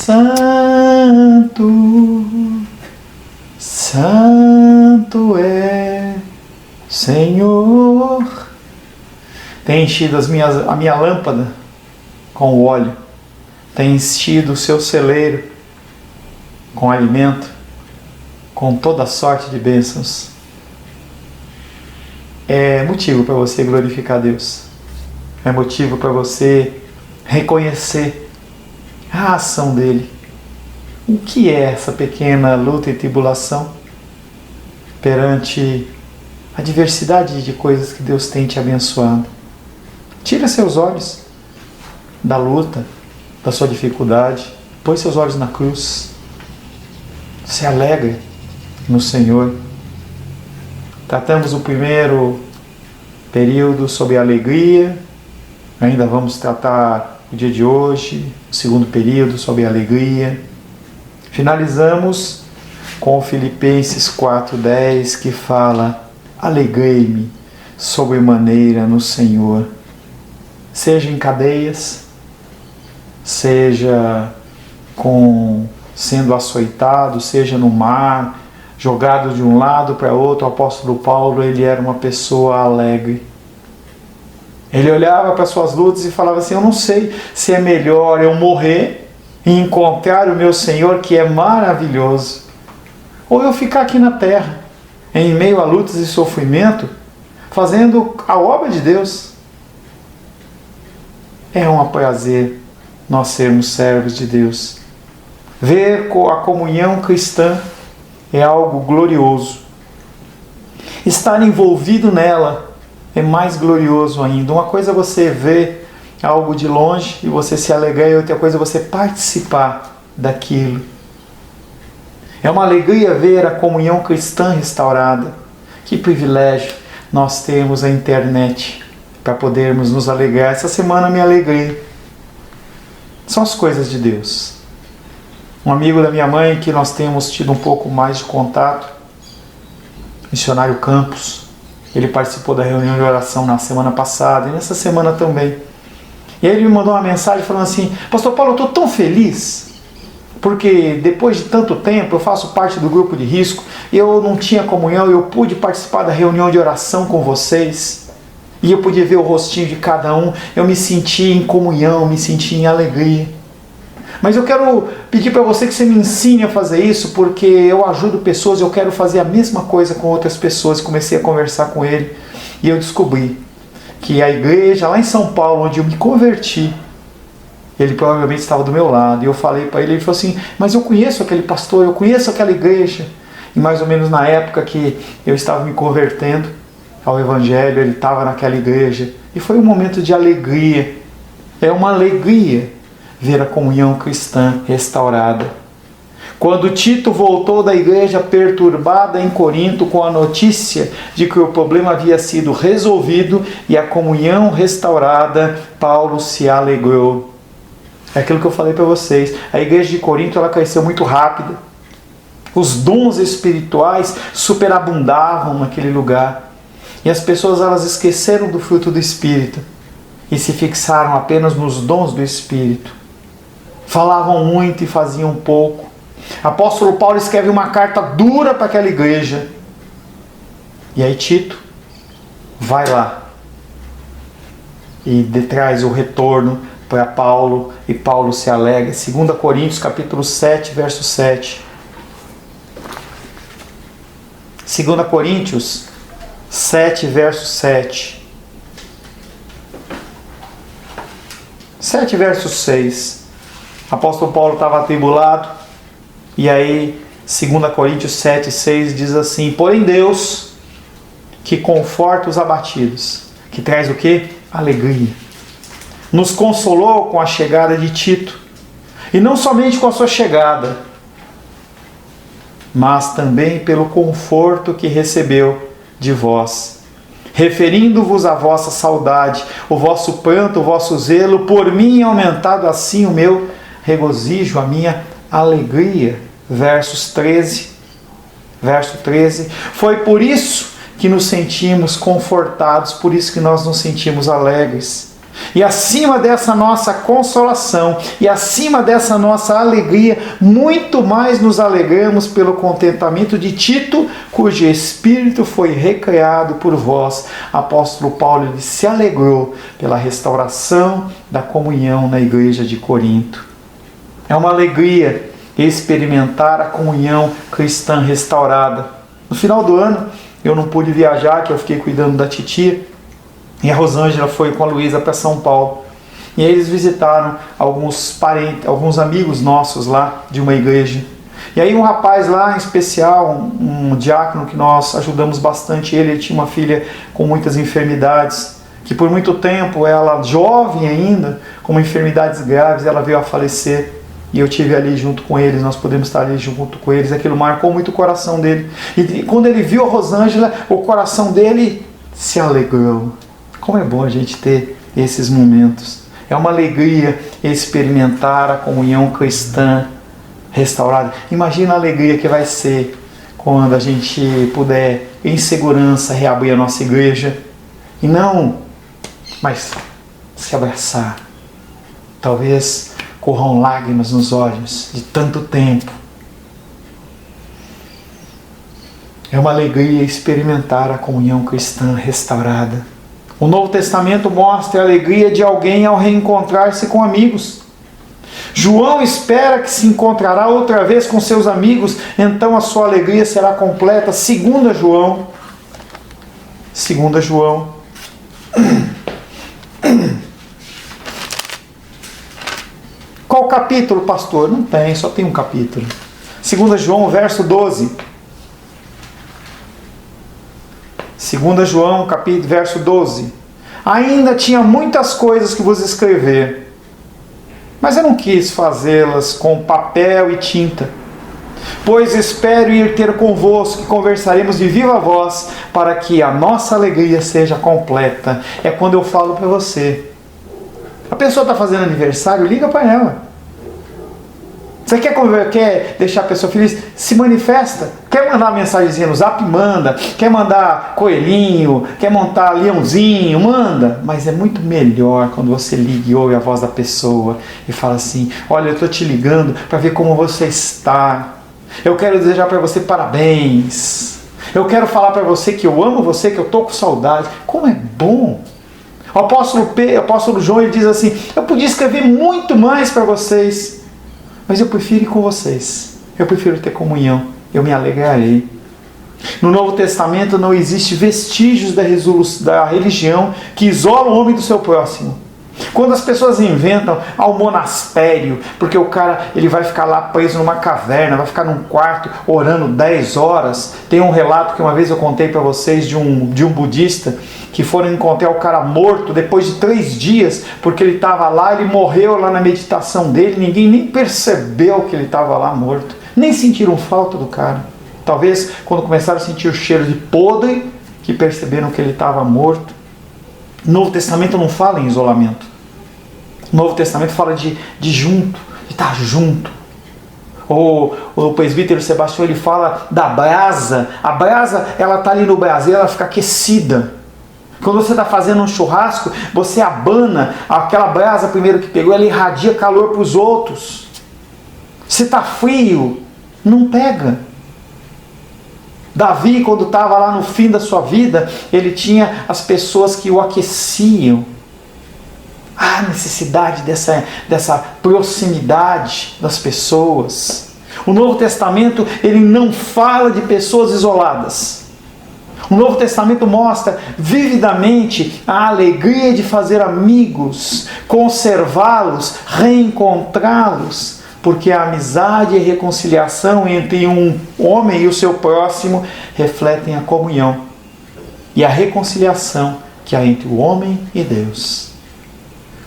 Santo, Santo é Senhor. Tem enchido a minha lâmpada com o óleo, tem enchido o seu celeiro com alimento, com toda sorte de bênçãos. É motivo para você glorificar Deus. É motivo para você reconhecer a ação dele. O que é essa pequena luta e tribulação perante a diversidade de coisas que Deus tem te abençoado? Tira seus olhos da luta, da sua dificuldade, põe seus olhos na cruz. Se alegre no Senhor. Tratamos o primeiro período sobre a alegria, ainda vamos tratar o dia de hoje, o segundo período sobre a alegria. Finalizamos com Filipenses 4:10, que fala: alegrei-me sobremaneira no Senhor. Seja em cadeias, seja sendo açoitado, seja no mar, jogado de um lado para outro. O apóstolo Paulo, ele era uma pessoa alegre. Ele olhava para suas lutas e falava assim: eu não sei se é melhor eu morrer e encontrar o meu Senhor, que é maravilhoso, ou eu ficar aqui na terra, em meio a lutas e sofrimento, fazendo a obra de Deus. É um prazer nós sermos servos de Deus. Ver a comunhão cristã é algo glorioso. Estar envolvido nela é mais glorioso ainda. Uma coisa é você ver algo de longe e você se alegrar, e outra coisa é você participar daquilo. É uma alegria ver a comunhão cristã restaurada. Que privilégio nós temos a internet para podermos nos alegrar. Essa semana me alegrei. São as coisas de Deus. Um amigo da minha mãe, que nós temos tido um pouco mais de contato, missionário Campos, ele participou da reunião de oração na semana passada e nessa semana também. E aí ele me mandou uma mensagem falando assim: pastor Paulo, eu estou tão feliz, porque depois de tanto tempo eu faço parte do grupo de risco, eu não tinha comunhão, eu pude participar da reunião de oração com vocês, e eu podia ver o rostinho de cada um, eu me senti em comunhão, me senti em alegria. Mas eu quero pedir para você que você me ensine a fazer isso, porque eu ajudo pessoas, eu quero fazer a mesma coisa com outras pessoas. Comecei a conversar com ele e eu descobri que a igreja lá em São Paulo, onde eu me converti, ele provavelmente estava do meu lado. E eu falei para ele, ele falou assim: mas eu conheço aquele pastor, eu conheço aquela igreja. E mais ou menos na época que eu estava me convertendo ao Evangelho, ele estava naquela igreja. E foi um momento de alegria. É uma alegria ver a comunhão cristã restaurada. Quando Tito voltou da igreja perturbada em Corinto com a notícia de que o problema havia sido resolvido e a comunhão restaurada, Paulo se alegrou. É aquilo que eu falei para vocês. A igreja de Corinto, ela cresceu muito rápido. Os dons espirituais superabundavam naquele lugar. E as pessoas, elas esqueceram do fruto do Espírito e se fixaram apenas nos dons do Espírito. Falavam muito e faziam pouco. Apóstolo Paulo escreve uma carta dura para aquela igreja. E aí Tito vai lá e traz o retorno para Paulo, e Paulo se alegra. 2 Coríntios capítulo 7, verso 7. 2 Coríntios 7, verso 7. 7, verso 6. Apóstolo Paulo estava atribulado, e aí 2 Coríntios 7, 6 diz assim: porém Deus, que conforta os abatidos, que traz o quê? Alegria, nos consolou com a chegada de Tito, e não somente com a sua chegada, mas também pelo conforto que recebeu de vós, referindo-vos à vossa saudade, o vosso pranto, o vosso zelo, por mim aumentado assim o meu regozijo, a minha alegria. Verso 13. Foi por isso que nos sentimos confortados, por isso que nós nos sentimos alegres. E acima dessa nossa consolação, e acima dessa nossa alegria, muito mais nos alegramos pelo contentamento de Tito, cujo espírito foi recreado por vós. Apóstolo Paulo ele se alegrou pela restauração da comunhão na igreja de Corinto. É uma alegria experimentar a comunhão cristã restaurada. No final do ano, eu não pude viajar, que eu fiquei cuidando da titia, e a Rosângela foi com a Luísa para São Paulo. E aí eles visitaram alguns parentes, alguns amigos nossos lá de uma igreja. E aí um rapaz lá em especial, um diácono que nós ajudamos bastante ele tinha uma filha com muitas enfermidades, que por muito tempo ela, jovem ainda, com enfermidades graves, ela veio a falecer. E eu estive ali junto com eles, nós podemos estar ali junto com eles. Aquilo marcou muito o coração dele. E quando ele viu a Rosângela, o coração dele se alegrou. Como é bom a gente ter esses momentos. É uma alegria experimentar a comunhão cristã restaurada. Imagina a alegria que vai ser quando a gente puder, em segurança, reabrir a nossa igreja. E não, mas se abraçar. Talvez corram lágrimas nos olhos de tanto tempo. É uma alegria experimentar a comunhão cristã restaurada. O Novo Testamento mostra a alegria de alguém ao reencontrar-se com amigos. João espera que se encontrará outra vez com seus amigos, então a sua alegria será completa. 2 João. Qual capítulo, pastor? Não tem, só tem um capítulo. 2 João, verso 12. 2 João, capítulo, verso 12. Ainda tinha muitas coisas que vos escrever, mas eu não quis fazê-las com papel e tinta, pois espero ir ter convosco e conversaremos de viva voz, para que a nossa alegria seja completa. É quando eu falo para você. A pessoa está fazendo aniversário, liga para ela. Você quer deixar a pessoa feliz? Se manifesta. Quer mandar uma mensagenzinha no zap? Manda. Quer mandar coelhinho? Quer montar leãozinho? Manda. Mas é muito melhor quando você liga e ouve a voz da pessoa e fala assim: olha, eu estou te ligando para ver como você está. Eu quero desejar para você parabéns. Eu quero falar para você que eu amo você, que eu estou com saudade. Como é bom! O apóstolo João ele diz assim: eu podia escrever muito mais para vocês, mas eu prefiro ir com vocês. Eu prefiro ter comunhão. Eu me alegrarei. No Novo Testamento não existe vestígios da religião que isola o homem do seu próximo. Quando as pessoas inventam ao monastério, porque o cara ele vai ficar lá preso numa caverna, vai ficar num quarto orando 10 horas. Tem um relato que uma vez eu contei para vocês de um budista que foram encontrar o cara morto depois de 3 dias, porque ele estava lá, ele morreu lá na meditação dele, ninguém nem percebeu que ele estava lá morto, nem sentiram falta do cara. Talvez quando começaram a sentir o cheiro de podre, que perceberam que ele estava morto. O Novo Testamento não fala em isolamento. O Novo Testamento fala de junto, de estar junto. O presbítero Sebastião ele fala da brasa. A brasa, ela está ali no braseiro, ela fica aquecida. Quando você está fazendo um churrasco, você abana aquela brasa primeiro que pegou, ela irradia calor para os outros. Se está frio, não pega. Davi, quando estava lá no fim da sua vida, ele tinha as pessoas que o aqueciam. A necessidade dessa proximidade das pessoas. O Novo Testamento, ele não fala de pessoas isoladas. O Novo Testamento mostra vividamente a alegria de fazer amigos, conservá-los, reencontrá-los, porque a amizade e a reconciliação entre um homem e o seu próximo refletem a comunhão e a reconciliação que há entre o homem e Deus.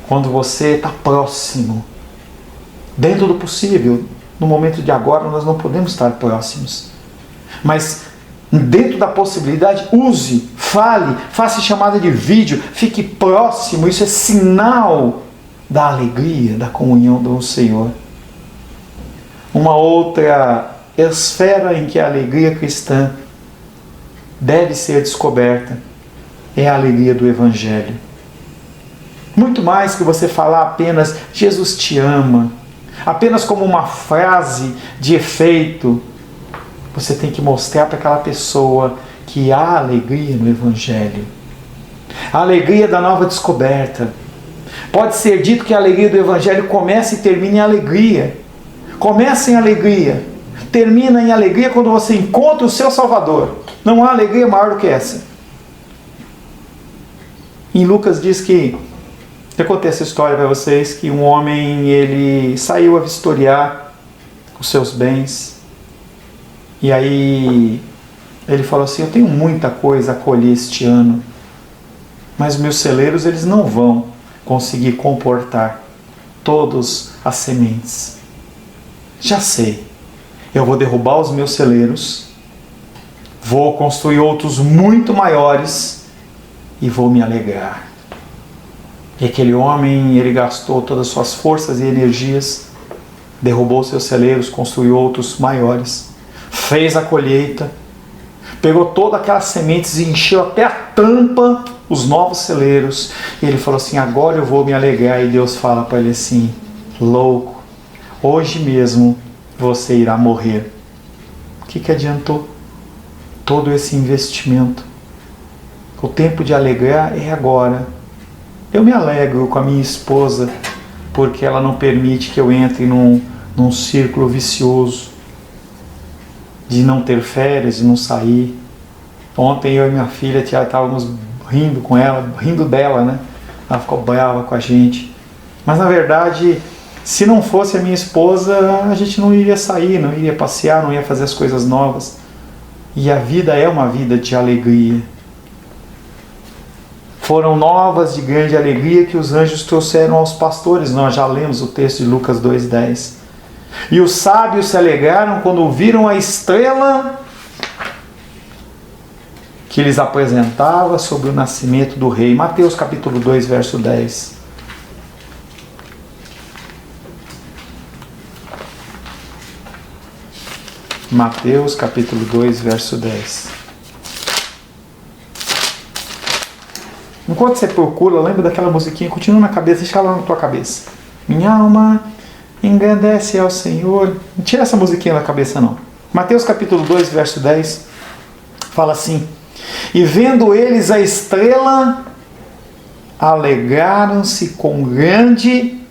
Quando você está próximo, dentro do possível, no momento de agora nós não podemos estar próximos, mas dentro da possibilidade, use, fale, faça chamada de vídeo, fique próximo. Isso é sinal da alegria, da comunhão do Senhor. Uma outra esfera em que a alegria cristã deve ser descoberta é a alegria do Evangelho. Muito mais que você falar apenas Jesus te ama, apenas como uma frase de efeito. Você tem que mostrar para aquela pessoa que há alegria no Evangelho. A alegria da nova descoberta. Pode ser dito que a alegria do Evangelho começa e termina em alegria. Começa em alegria, termina em alegria quando você encontra o seu Salvador. Não há alegria maior do que essa. Em Lucas diz que, eu contei essa história para vocês, que um homem, ele saiu a vistoriar os seus bens. E aí ele falou assim: eu tenho muita coisa a colher este ano, mas meus celeiros eles não vão conseguir comportar todas as sementes. Já sei, eu vou derrubar os meus celeiros, vou construir outros muito maiores e vou me alegrar. E aquele homem, ele gastou todas as suas forças e energias, derrubou seus celeiros, construiu outros maiores, fez a colheita, pegou todas aquelas sementes e encheu até a tampa os novos celeiros. E ele falou assim: agora eu vou me alegrar. E Deus fala para ele assim: louco, hoje mesmo você irá morrer. O que adiantou todo esse investimento? O tempo de alegrar é agora. Eu me alegro com a minha esposa porque ela não permite que eu entre num círculo vicioso de não ter férias, de não sair. Ontem eu e minha filha estávamos rindo com ela, rindo dela, né? Ela ficou brava com a gente. Mas na verdade, se não fosse a minha esposa, a gente não iria sair, não iria passear, não ia fazer as coisas novas. E a vida é uma vida de alegria. Foram novas de grande alegria que os anjos trouxeram aos pastores. Nós já lemos o texto de Lucas 2:10. E os sábios se alegraram quando viram a estrela que lhes apresentava sobre o nascimento do rei. Mateus capítulo 2, verso 10. Mateus capítulo 2, verso 10. Enquanto você procura, lembra daquela musiquinha, continua na cabeça, deixa ela na tua cabeça. Minha alma engrandece ao Senhor. Não tira essa musiquinha da cabeça não. Mateus capítulo 2, verso 10, fala assim: e vendo eles a estrela, alegraram-se com grande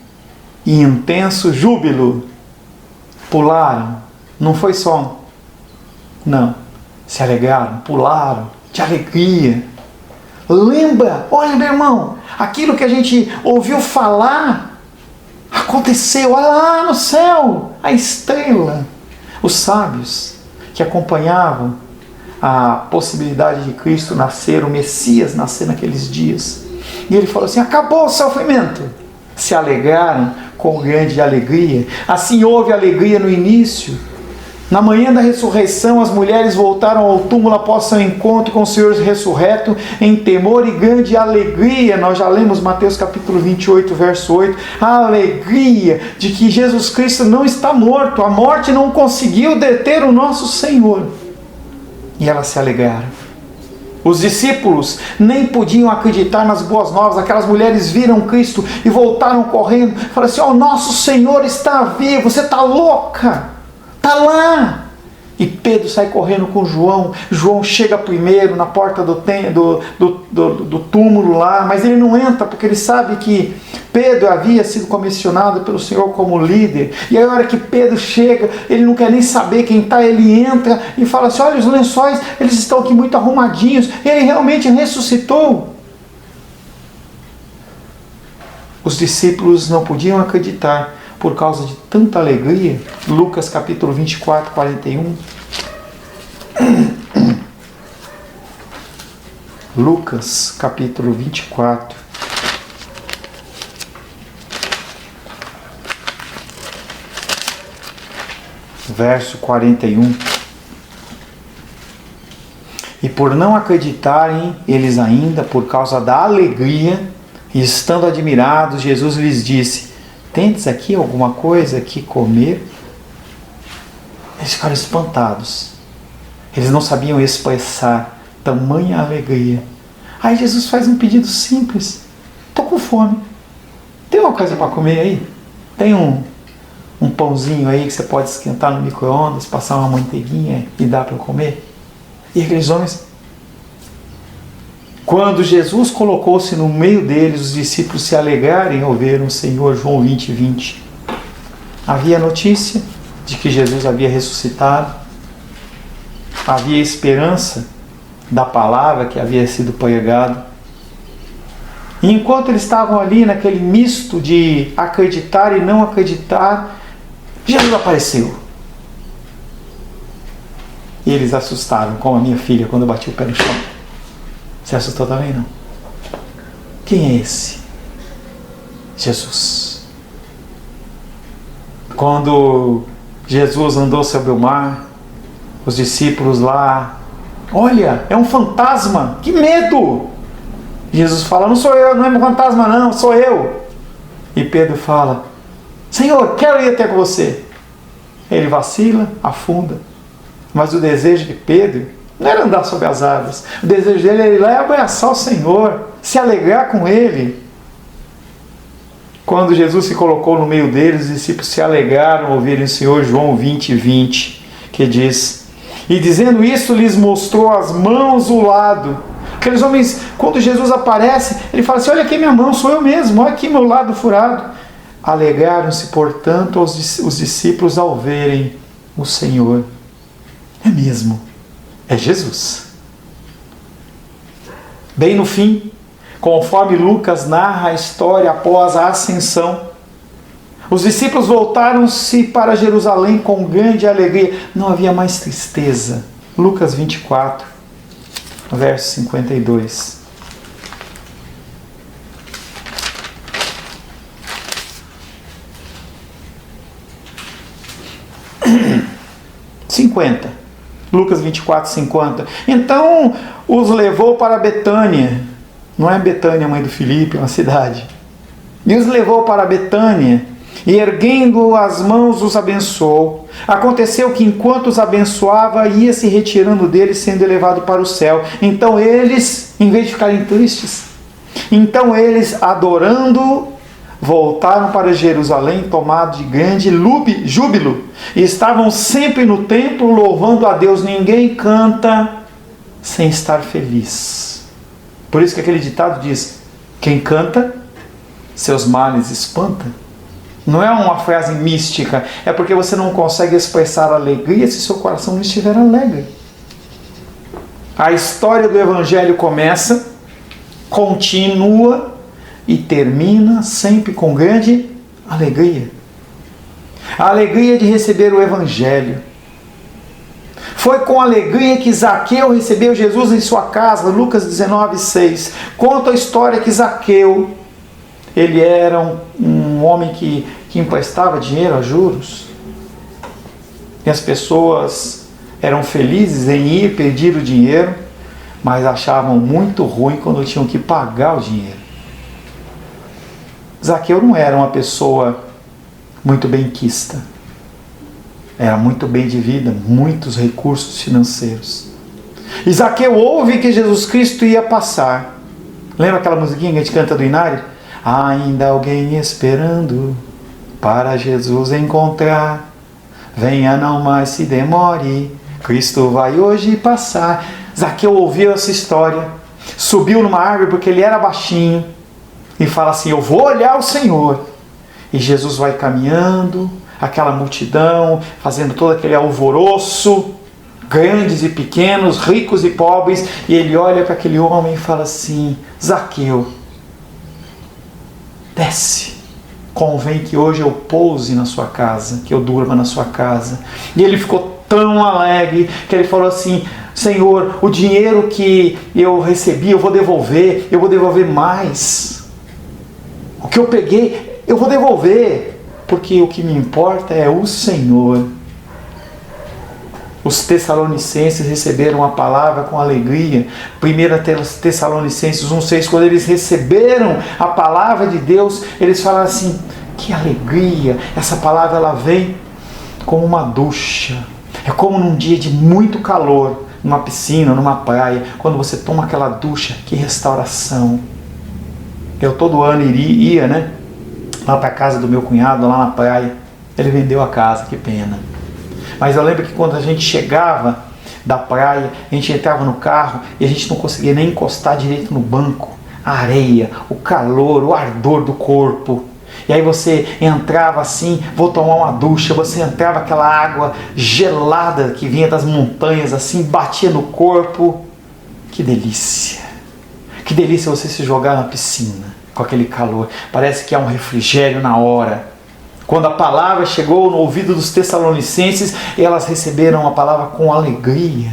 e intenso júbilo. Pularam. Não foi som. Não. Se alegraram, pularam de alegria. Lembra, olha meu irmão, aquilo que a gente ouviu falar aconteceu, olha lá no céu, a estrela. Os sábios que acompanhavam a possibilidade de Cristo nascer, o Messias nascer naqueles dias. E ele falou assim: acabou o sofrimento. Se alegraram com grande alegria. Assim houve alegria no início. Na manhã da ressurreição, as mulheres voltaram ao túmulo após seu encontro com o Senhor ressurreto, em temor e grande alegria. Nós já lemos Mateus capítulo 28, verso 8. A alegria de que Jesus Cristo não está morto. A morte não conseguiu deter o nosso Senhor. E elas se alegraram. Os discípulos nem podiam acreditar nas boas novas. Aquelas mulheres viram Cristo e voltaram correndo. Falaram assim: ó, nosso Senhor está vivo, você está louca. Está lá. E Pedro sai correndo com João. João chega primeiro na porta do túmulo lá, mas ele não entra porque ele sabe que Pedro havia sido comissionado pelo Senhor como líder. E aí, a hora que Pedro chega, ele não quer nem saber quem está, ele entra e fala assim: olha, os lençóis, eles estão aqui muito arrumadinhos. Ele realmente ressuscitou. Os discípulos não podiam acreditar por causa de tanta alegria. Lucas capítulo 24, 41. Lucas capítulo 24. Verso 41. E por não acreditarem eles ainda, por causa da alegria, e estando admirados, Jesus lhes disse: tendes aqui alguma coisa que comer? Eles ficaram espantados. Eles não sabiam expressar tamanha alegria. Aí Jesus faz um pedido simples: estou com fome. Tem uma coisa para comer aí? Tem um pãozinho aí que você pode esquentar no micro-ondas, passar uma manteiguinha e dar para eu comer? E aqueles homens... Quando Jesus colocou-se no meio deles, os discípulos se alegrarem ao ver o Senhor. João 20, 20. Havia notícia de que Jesus havia ressuscitado. Havia esperança da palavra que havia sido pregada. E enquanto eles estavam ali naquele misto de acreditar e não acreditar, Jesus apareceu. E eles assustaram, como a minha filha quando eu bati o pé no chão. Você assustou também, não? Quem é esse? Jesus. Quando Jesus andou sobre o mar, os discípulos lá, olha, é um fantasma, que medo! Jesus fala, não sou eu, não é um fantasma não, sou eu. E Pedro fala, Senhor, quero ir até com você. Ele vacila, afunda. Mas o desejo de Pedro não era andar sobre as águas. O desejo dele era ir lá e abraçar o Senhor, se alegrar com Ele. Quando Jesus se colocou no meio deles, os discípulos se alegraram ao ouvirem o Senhor. João 20, 20, que diz, e dizendo isso, lhes mostrou as mãos, o lado. Aqueles homens, quando Jesus aparece, ele fala assim, olha aqui minha mão, sou eu mesmo, olha aqui meu lado furado. Alegraram-se, portanto, os discípulos ao verem o Senhor. É mesmo, é Jesus. Bem no fim, conforme Lucas narra a história após a ascensão, os discípulos voltaram-se para Jerusalém com grande alegria. Não havia mais tristeza. Lucas 24, verso 52. 50. Lucas 24, 50. Então os levou para Betânia. Não é Betânia, mãe do Filipe, é uma cidade. E os levou para Betânia, e erguendo as mãos os abençoou. Aconteceu que enquanto os abençoava, ia se retirando deles, sendo elevado para o céu. Então eles, em vez de ficarem tristes, então eles, adorando, voltaram para Jerusalém, tomados de grande júbilo, e estavam sempre no templo, louvando a Deus. Ninguém canta sem estar feliz. Por isso que aquele ditado diz, quem canta, seus males espanta. Não é uma frase mística, é porque você não consegue expressar alegria se seu coração não estiver alegre. A história do Evangelho começa, continua e termina sempre com grande alegria. A alegria de receber o Evangelho. Foi com alegria que Zaqueu recebeu Jesus em sua casa, Lucas 19, 6. Conta a história que Zaqueu, ele era um homem que emprestava dinheiro a juros. E as pessoas eram felizes em ir pedir o dinheiro, mas achavam muito ruim quando tinham que pagar o dinheiro. Zaqueu não era uma pessoa muito benquista. Era muito bem de vida, muitos recursos financeiros. E Zaqueu ouve que Jesus Cristo ia passar. Lembra aquela musiquinha que a gente canta do Inário? Ainda alguém esperando para Jesus encontrar. Venha, não mais se demore, Cristo vai hoje passar. Zaqueu ouviu essa história, subiu numa árvore porque ele era baixinho e fala assim, eu vou olhar o Senhor. E Jesus vai caminhando, aquela multidão, fazendo todo aquele alvoroço, grandes e pequenos, ricos e pobres, e ele olha para aquele homem e fala assim, Zaqueu, desce, convém que hoje eu pouse na sua casa, que eu durma na sua casa. E ele ficou tão alegre, que ele falou assim, Senhor, o dinheiro que eu recebi, eu vou devolver mais. O que eu peguei, eu vou devolver, porque o que me importa é o Senhor. Os Tessalonicenses receberam a palavra com alegria. 1 Tessalonicenses 1,6, quando eles receberam a palavra de Deus, eles falaram assim, que alegria, essa palavra ela vem como uma ducha. É como num dia de muito calor, numa piscina, numa praia, quando você toma aquela ducha, que restauração. Eu todo ano ia, né? lá para a casa do meu cunhado, lá na praia. Ele vendeu a casa, que pena. Mas eu lembro que quando a gente chegava da praia, a gente entrava no carro e a gente não conseguia nem encostar direito no banco. A areia, o calor, o ardor do corpo. E aí você entrava assim, vou tomar uma ducha, você entrava aquela água gelada que vinha das montanhas assim, batia no corpo. Que delícia! Que delícia você se jogar na piscina com aquele calor. Parece que há um refrigério na hora. Quando a palavra chegou no ouvido dos Tessalonicenses, elas receberam a palavra com alegria.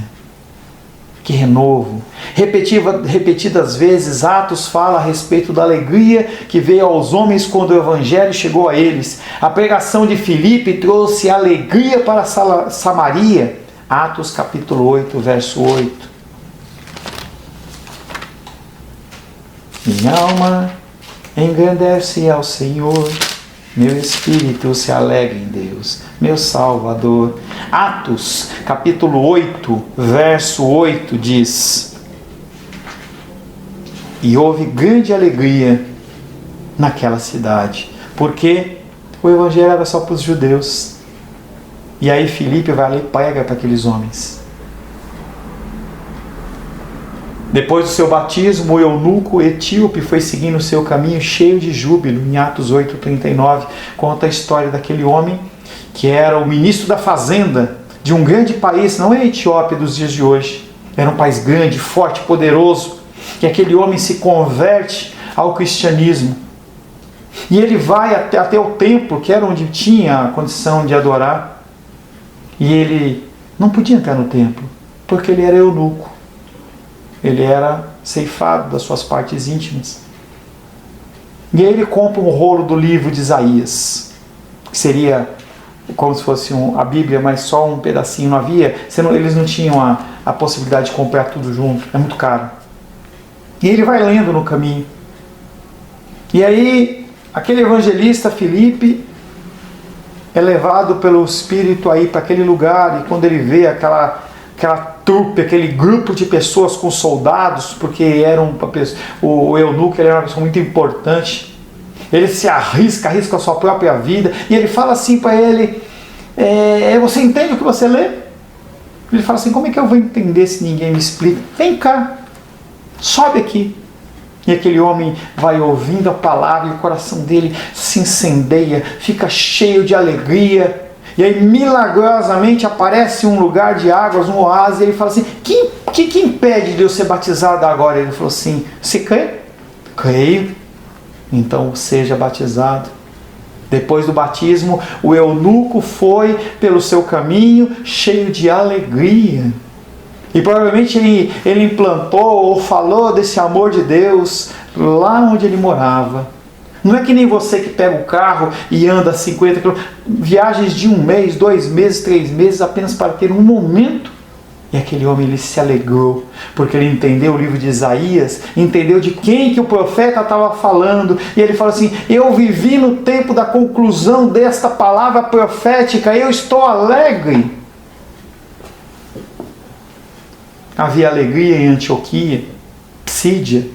Que renovo. Repetidas vezes, Atos fala a respeito da alegria que veio aos homens quando o Evangelho chegou a eles. A pregação de Filipe trouxe alegria para Samaria. Atos capítulo 8, verso 8. Minha alma engrandece ao Senhor, meu espírito se alegra em Deus, meu Salvador. Atos, capítulo 8, verso 8 diz: e houve grande alegria naquela cidade, porque o evangelho era só para os judeus. E aí Filipe vai lá e prega para aqueles homens. Depois do seu batismo, o eunuco etíope foi seguindo o seu caminho cheio de júbilo. Em Atos 8:39, conta a história daquele homem que era o ministro da fazenda de um grande país, não é a Etiópia dos dias de hoje. Era um país grande, forte, poderoso. E aquele homem se converte ao cristianismo. E ele vai até o templo, que era onde tinha a condição de adorar. E ele não podia entrar no templo, porque ele era eunuco. Ele era ceifado das suas partes íntimas. E aí ele compra um rolo do livro de Isaías, que seria como se fosse a Bíblia, mas só um pedacinho. Não havia, eles não tinham a possibilidade de comprar tudo junto, é muito caro. E ele vai lendo no caminho. E aí, aquele evangelista Filipe é levado pelo Espírito aí para aquele lugar, e quando ele vê aquela trupe, aquele grupo de pessoas com soldados, porque o eunuco ele era uma pessoa muito importante, ele se arrisca a sua própria vida, e ele fala assim para ele, você entende o que você lê? Ele fala assim, como é que eu vou entender se ninguém me explica? Vem cá, sobe aqui. E aquele homem vai ouvindo a palavra e o coração dele se incendeia, fica cheio de alegria. E aí milagrosamente aparece um lugar de águas, um oásis, e ele fala assim, que impede de eu ser batizado agora? Ele falou assim, você crê? Creio. Então seja batizado. Depois do batismo, o eunuco foi pelo seu caminho cheio de alegria. E provavelmente ele implantou ou falou desse amor de Deus lá onde ele morava. Não é que nem você que pega o carro e anda 50 km, viagens de 1 mês, 2 meses, 3 meses, apenas para ter um momento. E aquele homem ele se alegrou, porque ele entendeu o livro de Isaías, entendeu de quem que o profeta estava falando, e ele fala assim, eu vivi no tempo da conclusão desta palavra profética, eu estou alegre. Havia alegria em Antioquia, Psídia,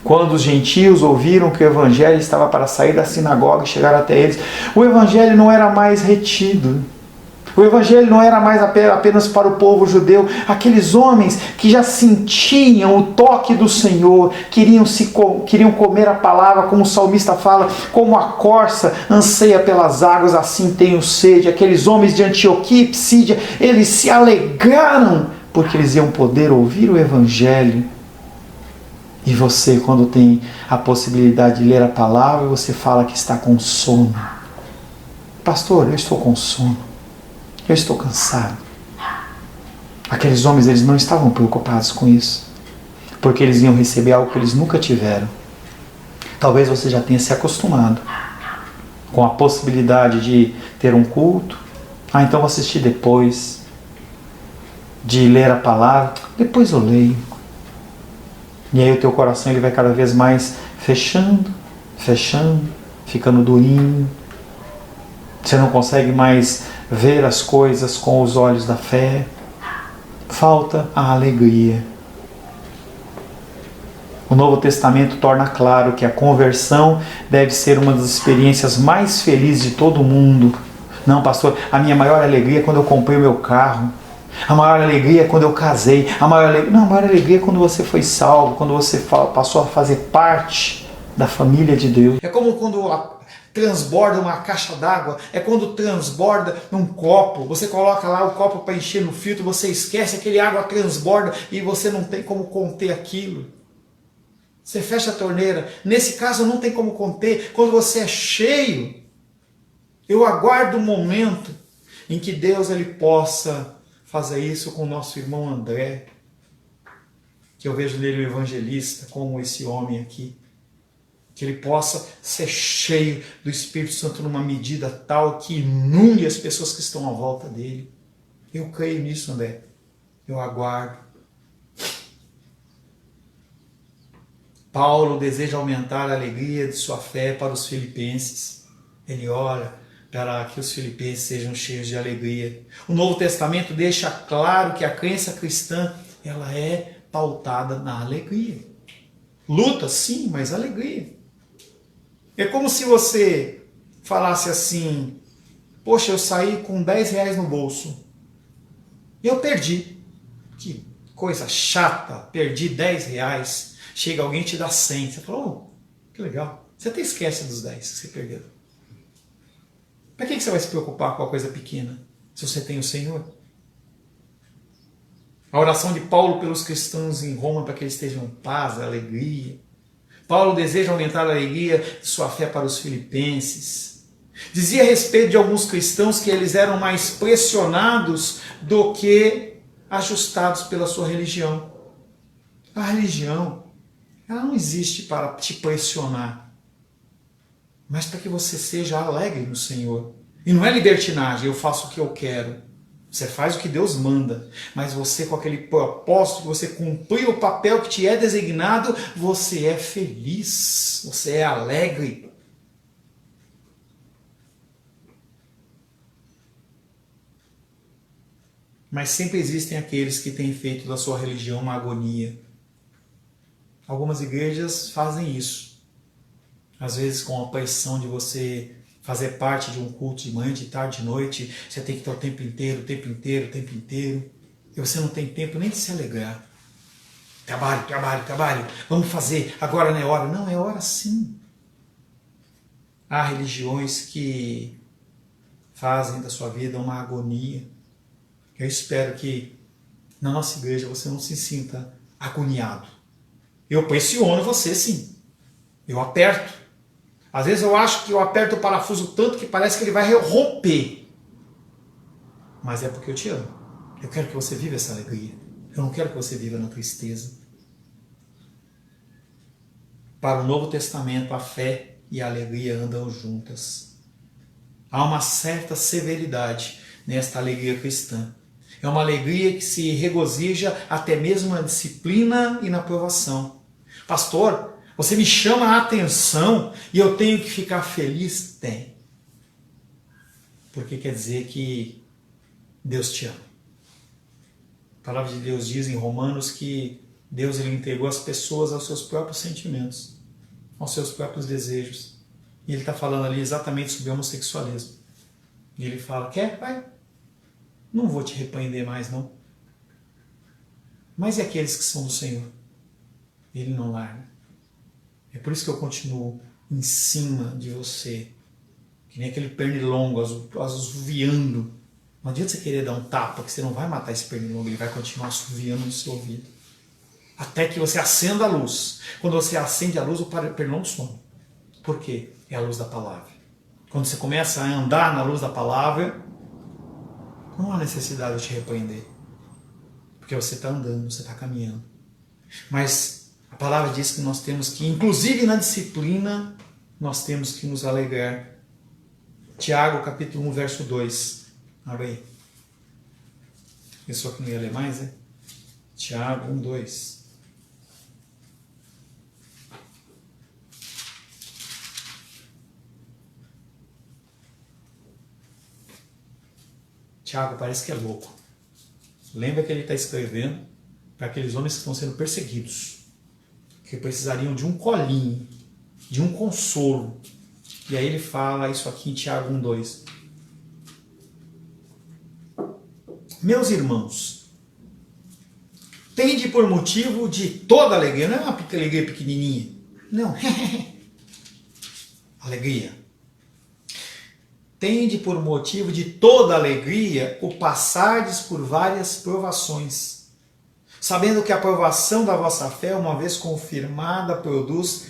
quando os gentios ouviram que o evangelho estava para sair da sinagoga e chegar até eles. O evangelho não era mais retido. O evangelho não era mais apenas para o povo judeu. Aqueles homens que já sentiam o toque do Senhor, queriam comer a palavra, como o salmista fala, como a corça anseia pelas águas, assim tenho sede. Aqueles homens de Antioquia e Psídia, eles se alegraram, porque eles iam poder ouvir o evangelho. E você, quando tem a possibilidade de ler a palavra, você fala que está com sono. Pastor, eu estou com sono. Eu estou cansado. Aqueles homens, eles não estavam preocupados com isso, porque eles iam receber algo que eles nunca tiveram. Talvez você já tenha se acostumado com a possibilidade de ter um culto. Então vou assistir depois. De ler a palavra. Depois eu leio. E aí o teu coração ele vai cada vez mais fechando, ficando durinho. Você não consegue mais ver as coisas com os olhos da fé. Falta a alegria. O Novo Testamento torna claro que a conversão deve ser uma das experiências mais felizes de todo mundo. Não, pastor, a minha maior alegria é quando eu comprei o meu carro. A maior alegria é quando eu casei. A maior alegria é quando você foi salvo, quando você passou a fazer parte da família de Deus. É como quando transborda uma caixa d'água, é quando transborda um copo, você coloca lá o copo para encher no filtro, você esquece, aquele água transborda e você não tem como conter aquilo. Você fecha a torneira, nesse caso não tem como conter, quando você é cheio, eu aguardo o momento em que Deus ele possa fazer isso com o nosso irmão André, que eu vejo nele o evangelista, como esse homem aqui. Que ele possa ser cheio do Espírito Santo numa medida tal que inunde as pessoas que estão à volta dele. Eu creio nisso, André. Eu aguardo. Paulo deseja aumentar a alegria de sua fé para os filipenses. Ele ora para que os filipenses sejam cheios de alegria. O Novo Testamento deixa claro que a crença cristã ela é pautada na alegria. Luta, sim, mas alegria. É como se você falasse assim, poxa, eu saí com 10 reais no bolso e eu perdi. Que coisa chata, perdi 10 reais. Chega alguém e te dá 100. Você fala, oh, que legal. Você até esquece dos 10 que você perdeu. Para que você vai se preocupar com a coisa pequena se você tem o Senhor? A oração de Paulo pelos cristãos em Roma para que eles estejam em paz, alegria. Paulo deseja aumentar a alegria de sua fé para os filipenses. Dizia a respeito de alguns cristãos que eles eram mais pressionados do que ajustados pela sua religião. A religião, ela não existe para te pressionar, mas para que você seja alegre no Senhor. E não é libertinagem, eu faço o que eu quero. Você faz o que Deus manda, mas você com aquele propósito, que você cumpriu o papel que te é designado, você é feliz, você é alegre. Mas sempre existem aqueles que têm feito da sua religião uma agonia. Algumas igrejas fazem isso. Às vezes com a pressão de você fazer parte de um culto de manhã, de tarde, de noite, você tem que estar o tempo inteiro, o tempo inteiro, o tempo inteiro. E você não tem tempo nem de se alegrar. Trabalho, trabalho, trabalho. Vamos fazer, agora não é hora. Não, é hora sim. Há religiões que fazem da sua vida uma agonia. Eu espero que na nossa igreja você não se sinta agoniado. Eu pressiono você sim. Eu aperto. Às vezes eu acho que eu aperto o parafuso tanto que parece que ele vai romper. Mas é porque eu te amo. Eu quero que você viva essa alegria. Eu não quero que você viva na tristeza. Para o Novo Testamento, a fé e a alegria andam juntas. Há uma certa severidade nesta alegria cristã. É uma alegria que se regozija até mesmo na disciplina e na provação. Pastor, você me chama a atenção e eu tenho que ficar feliz? Tem. Porque quer dizer que Deus te ama. A palavra de Deus diz em Romanos que Deus ele entregou as pessoas aos seus próprios sentimentos, aos seus próprios desejos. E ele está falando ali exatamente sobre homossexualismo. E ele fala, quer? Vai. Não vou te repreender mais, não. Mas e aqueles que são do Senhor? Ele não larga. É por isso que eu continuo em cima de você. Que nem aquele pernilongo assoviando. Não adianta você querer dar um tapa, que você não vai matar esse pernilongo, ele vai continuar assoviando no seu ouvido. Até que você acenda a luz. Quando você acende a luz, o pernilongo some. Por quê? É a luz da palavra. Quando você começa a andar na luz da palavra, não há necessidade de te repreender. Porque você está andando, você está caminhando. Mas a palavra diz que nós temos que, inclusive na disciplina, nós temos que nos alegrar. Tiago, capítulo 1, verso 2. Abre aí. Pessoa que não ia ler mais, né? Tiago 1, 2. Tiago parece que é louco. Lembra que ele está escrevendo para aqueles homens que estão sendo perseguidos. que precisariam de um colinho, de um consolo. E aí ele fala isso aqui em Tiago 1:2. Meus irmãos, tende por motivo de toda alegria, não é uma alegria pequenininha, não, alegria. Tende por motivo de toda alegria o passardes por várias provações, sabendo que a provação da vossa fé, uma vez confirmada, produz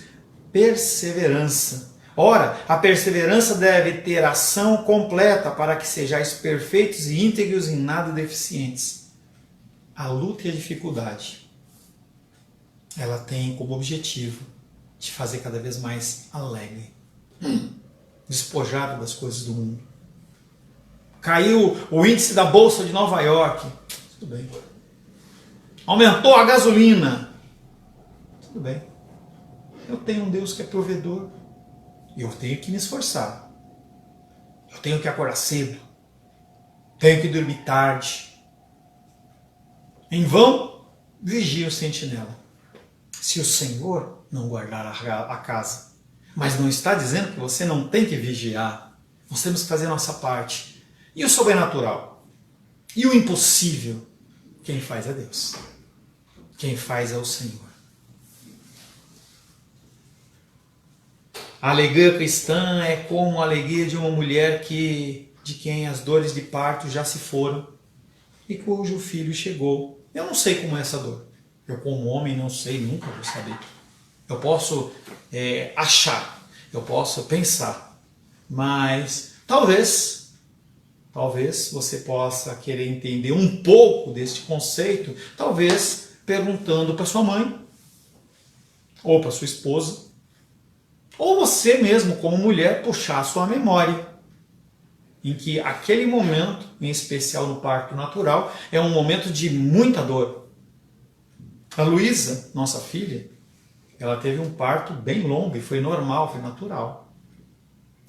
perseverança. Ora, a perseverança deve ter ação completa para que sejais perfeitos e íntegros em nada deficientes. A luta e a dificuldade, ela tem como objetivo te fazer cada vez mais alegre, despojado das coisas do mundo. Caiu o índice da Bolsa de Nova York, tudo bem. Aumentou a gasolina, tudo bem. Eu tenho um Deus que é provedor. E eu tenho que me esforçar. Eu tenho que acordar cedo. Tenho que dormir tarde. Em vão, vigia o sentinela. Se o Senhor não guardar a casa. Mas não está dizendo que você não tem que vigiar. Nós temos que fazer a nossa parte. E o sobrenatural? E o impossível? Quem faz é Deus. Quem faz é o Senhor. A alegria cristã é como a alegria de uma mulher de quem as dores de parto já se foram e cujo filho chegou. Eu não sei como é essa dor. Eu, como homem, não sei, nunca vou saber. Eu posso achar, eu posso pensar, mas talvez você possa querer entender um pouco deste conceito, talvez perguntando para sua mãe ou para sua esposa, ou você mesmo, como mulher, puxar a sua memória, em que aquele momento, em especial no parto natural, é um momento de muita dor. A Luísa, nossa filha, ela teve um parto bem longo e foi normal, foi natural.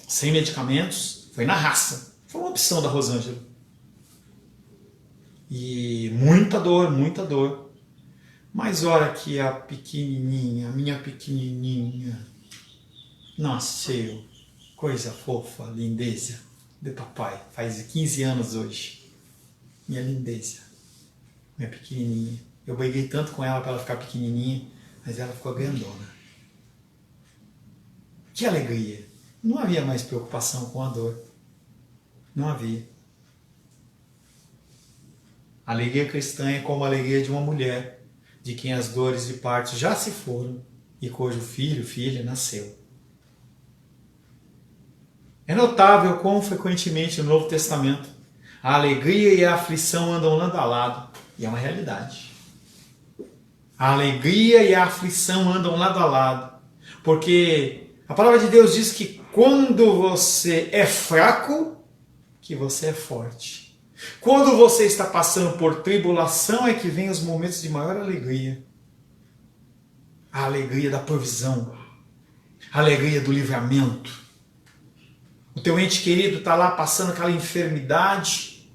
Sem medicamentos, foi na raça. Foi uma opção da Rosângela. E muita dor, muita dor. Mas olha que a pequenininha, a minha pequenininha, nasceu, coisa fofa, lindeza de papai, faz 15 anos hoje, minha lindeza, minha pequenininha. Eu briguei tanto com ela para ela ficar pequenininha, mas ela ficou grandona. Que alegria! Não havia mais preocupação com a dor, não havia. A alegria cristã é como a alegria de uma mulher, de quem as dores de parto já se foram e cujo filho, filha, nasceu. É notável quão frequentemente no Novo Testamento a alegria e a aflição andam lado a lado. E é uma realidade. A alegria e a aflição andam lado a lado. Porque a palavra de Deus diz que quando você é fraco, que você é forte. Quando você está passando por tribulação é que vem os momentos de maior alegria. A alegria da provisão. A alegria do livramento. O teu ente querido está lá passando aquela enfermidade,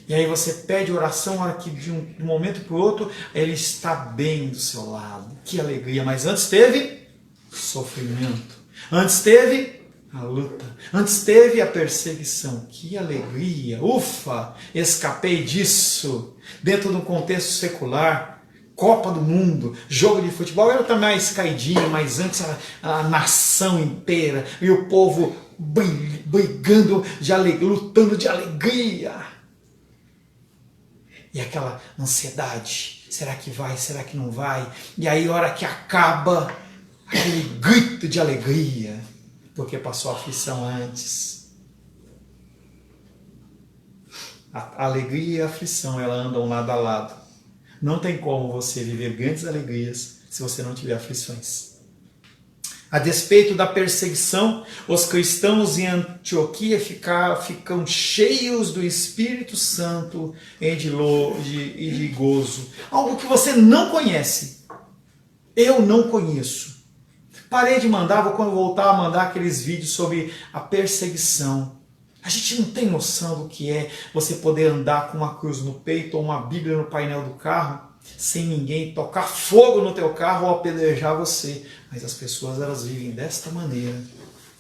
e aí você pede oração, hora que de um momento para o outro, ele está bem do seu lado. Que alegria! Mas antes teve sofrimento, antes teve a luta, antes teve a perseguição. Que alegria! Ufa! Escapei disso! Dentro de um contexto secular, Copa do Mundo, jogo de futebol, era também mais caidinho, mas antes a nação inteira e o povo brigando de alegria, lutando de alegria. E aquela ansiedade, será que vai, será que não vai? E aí a hora que acaba, aquele grito de alegria, porque passou a aflição antes. A alegria e a aflição, elas andam lado a lado. Não tem como você viver grandes alegrias se você não tiver aflições. A despeito da perseguição, os cristãos em Antioquia ficam cheios do Espírito Santo e de gozo. Algo que você não conhece. Eu não conheço. Parei de mandar, vou quando voltar a mandar aqueles vídeos sobre a perseguição. A gente não tem noção do que é você poder andar com uma cruz no peito ou uma Bíblia no painel do carro sem ninguém tocar fogo no teu carro ou apedrejar você. Mas as pessoas, elas vivem desta maneira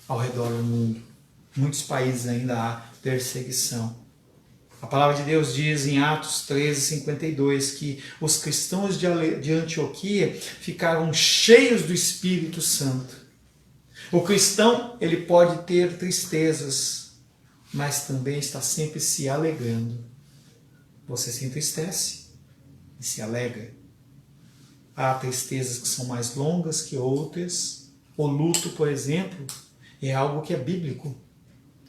ao redor do mundo. Em muitos países ainda há perseguição. A palavra de Deus diz em Atos 13:52 que os cristãos de Antioquia ficaram cheios do Espírito Santo. O cristão, ele pode ter tristezas, mas também está sempre se alegrando. Você se entristece e se alegra. Há tristezas que são mais longas que outras. O luto, por exemplo, é algo que é bíblico.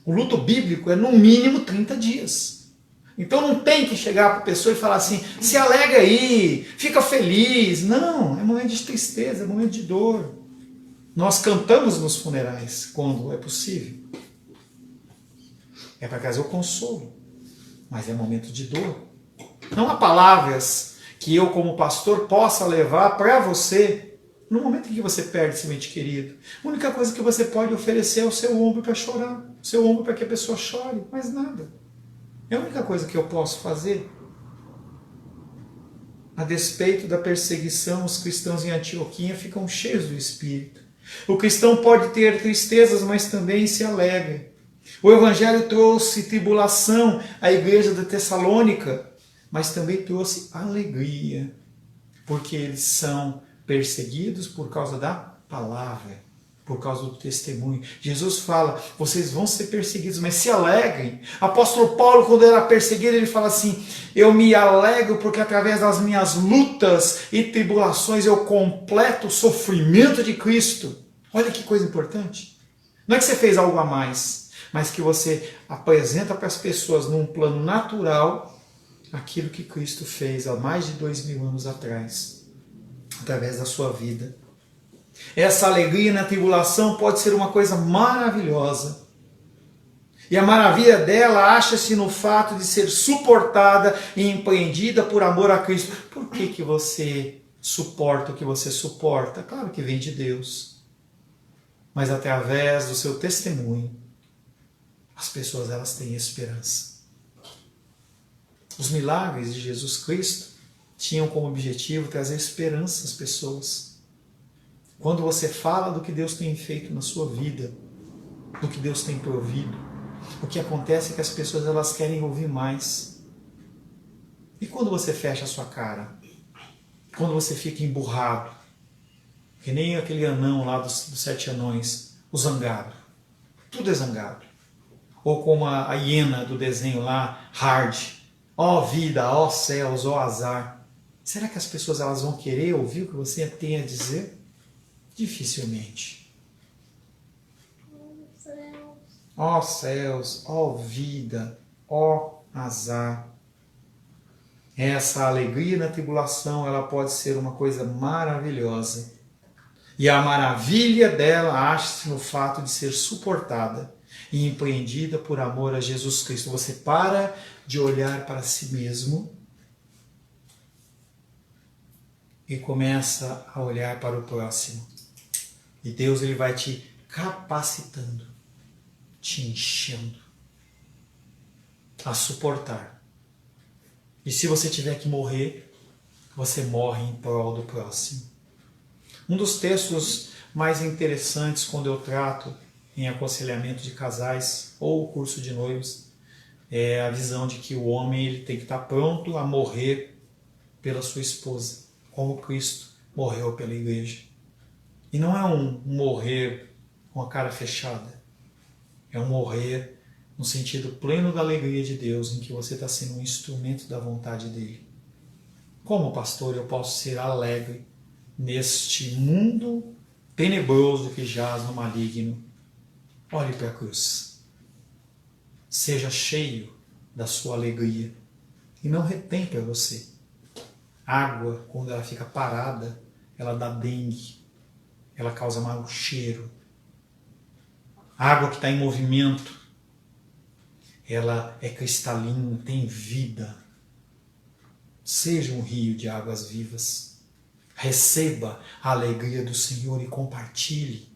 O luto bíblico é no mínimo 30 dias. Então não tem que chegar para a pessoa e falar assim, se alegra aí, fica feliz. Não, é momento de tristeza, é momento de dor. Nós cantamos nos funerais quando é possível. É para trazer o consolo, mas é momento de dor. Não há palavras que eu, como pastor, possa levar para você no momento em que você perde seu ente querido. A única coisa que você pode oferecer é o seu ombro para chorar, o seu ombro para que a pessoa chore, mais nada. É a única coisa que eu posso fazer. A despeito da perseguição, os cristãos em Antioquia ficam cheios do Espírito. O cristão pode ter tristezas, mas também se alegra. O Evangelho trouxe tribulação à igreja da Tessalônica, mas também trouxe alegria, porque eles são perseguidos por causa da palavra, por causa do testemunho. Jesus fala, vocês vão ser perseguidos, mas se alegrem. Apóstolo Paulo, quando era perseguido, ele fala assim, eu me alegro porque através das minhas lutas e tribulações eu completo o sofrimento de Cristo. Olha que coisa importante. Não é que você fez algo a mais, mas que você apresenta para as pessoas num plano natural aquilo que Cristo fez há mais de 2000 anos atrás, através da sua vida. Essa alegria na tribulação pode ser uma coisa maravilhosa. E a maravilha dela acha-se no fato de ser suportada e empreendida por amor a Cristo. Por que você suporta o que você suporta? Claro que vem de Deus. Mas através do seu testemunho, as pessoas elas têm esperança. Os milagres de Jesus Cristo tinham como objetivo trazer esperança às pessoas. Quando você fala do que Deus tem feito na sua vida, do que Deus tem provido, o que acontece é que as pessoas elas querem ouvir mais. E quando você fecha a sua cara? Quando você fica emburrado? Que nem aquele anão lá dos 7 anões, o zangado. Tudo é zangado. Ou como a hiena do desenho lá, Hard. Ó vida, ó céus, ó azar. Será que as pessoas elas vão querer ouvir o que você tem a dizer? Dificilmente. Ó céus, ó vida, ó azar. Essa alegria na tribulação, ela pode ser uma coisa maravilhosa. E a maravilha dela acha-se no fato de ser suportada e empreendida por amor a Jesus Cristo. Você para de olhar para si mesmo e começa a olhar para o próximo. E Deus ele vai te capacitando, te enchendo a suportar. E se você tiver que morrer, você morre em prol do próximo. Um dos textos mais interessantes quando eu trato em aconselhamento de casais ou curso de noivos é a visão de que o homem ele tem que estar pronto a morrer pela sua esposa, como Cristo morreu pela igreja. E não é um morrer com a cara fechada, é um morrer no sentido pleno da alegria de Deus, em que você está sendo um instrumento da vontade dele. Como pastor eu posso ser alegre neste mundo tenebroso que jaz no maligno? Olhe para a cruz. Seja cheio da sua alegria e não retém para você. Água, quando ela fica parada, ela dá dengue, ela causa mau cheiro. A água que está em movimento, ela é cristalina, tem vida. Seja um rio de águas vivas. Receba a alegria do Senhor e compartilhe.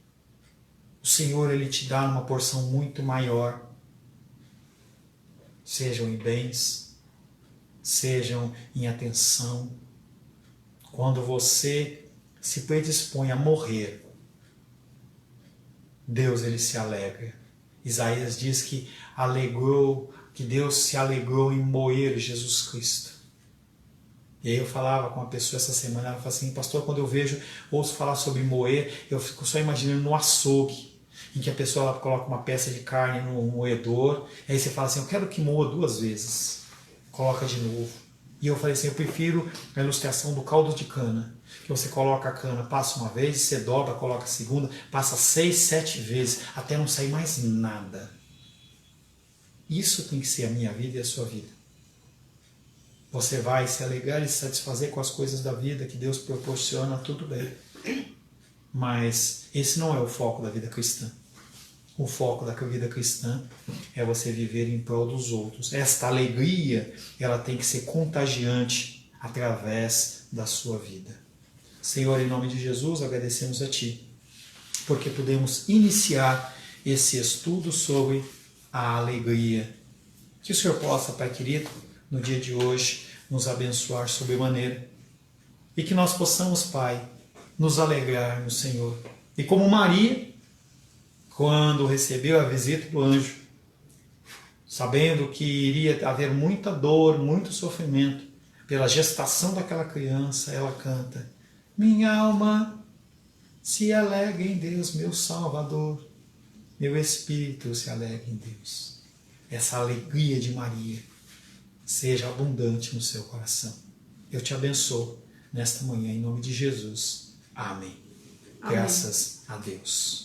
O Senhor ele te dá uma porção muito maior. Sejam em bens, sejam em atenção, Quando você se predispõe a morrer, Deus ele se alegra. Isaías diz que Deus se alegrou em moer Jesus Cristo. E aí eu falava com uma pessoa essa semana, ela falou assim, pastor, quando eu ouço falar sobre moer, eu fico só imaginando no açougue, em que a pessoa ela coloca uma peça de carne no moedor, aí você fala assim, eu quero que moa 2 vezes, coloca de novo. E eu falei assim, eu prefiro a ilustração do caldo de cana, que você coloca a cana, passa uma vez, você dobra, coloca a segunda, passa 6, 7 vezes, até não sair mais nada. Isso tem que ser a minha vida e a sua vida. Você vai se alegrar e se satisfazer com as coisas da vida que Deus proporciona, tudo bem. Mas esse não é o foco da vida cristã. O foco da vida cristã é você viver em prol dos outros. Esta alegria, ela tem que ser contagiante através da sua vida. Senhor, em nome de Jesus, agradecemos a Ti, porque podemos iniciar esse estudo sobre a alegria. Que o Senhor possa, Pai querido, no dia de hoje, nos abençoar sobremaneira. E que nós possamos, Pai, nos alegrar no Senhor. E como Maria, quando recebeu a visita do anjo, sabendo que iria haver muita dor, muito sofrimento, pela gestação daquela criança, ela canta, minha alma se alegra em Deus, meu Salvador, meu espírito se alegra em Deus. Essa alegria de Maria seja abundante no seu coração. Eu te abençoo nesta manhã, em nome de Jesus. Amém. Graças a Deus.